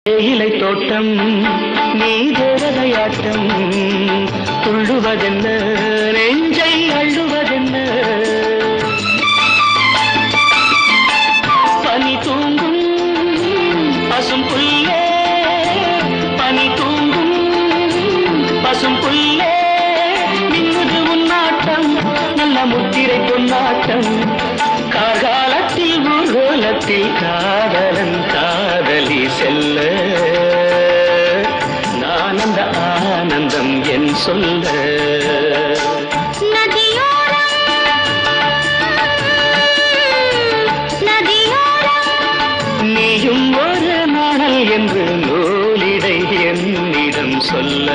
தேயிலை தோட்டம் நீ தேவதையாட்டம் துள்ளுவதென்ன நெஞ்சை அள்ளுவதென்ன பனி தூங்கும் பசும் புல்லே பனி தூங்கும் பசும் புல்லே மின்னுது உன்னாட்டம் நல்ல முத்திரை பொன்னாட்டம் காகாலத்தில் ஊர்வலத்தில் காதலன் காதலி செல்ல நானந்த ஆனந்தம் என் சொல்ல நீயும் ஒரு நாணல் என்று நூலிடை என்னிடம் சொல்ல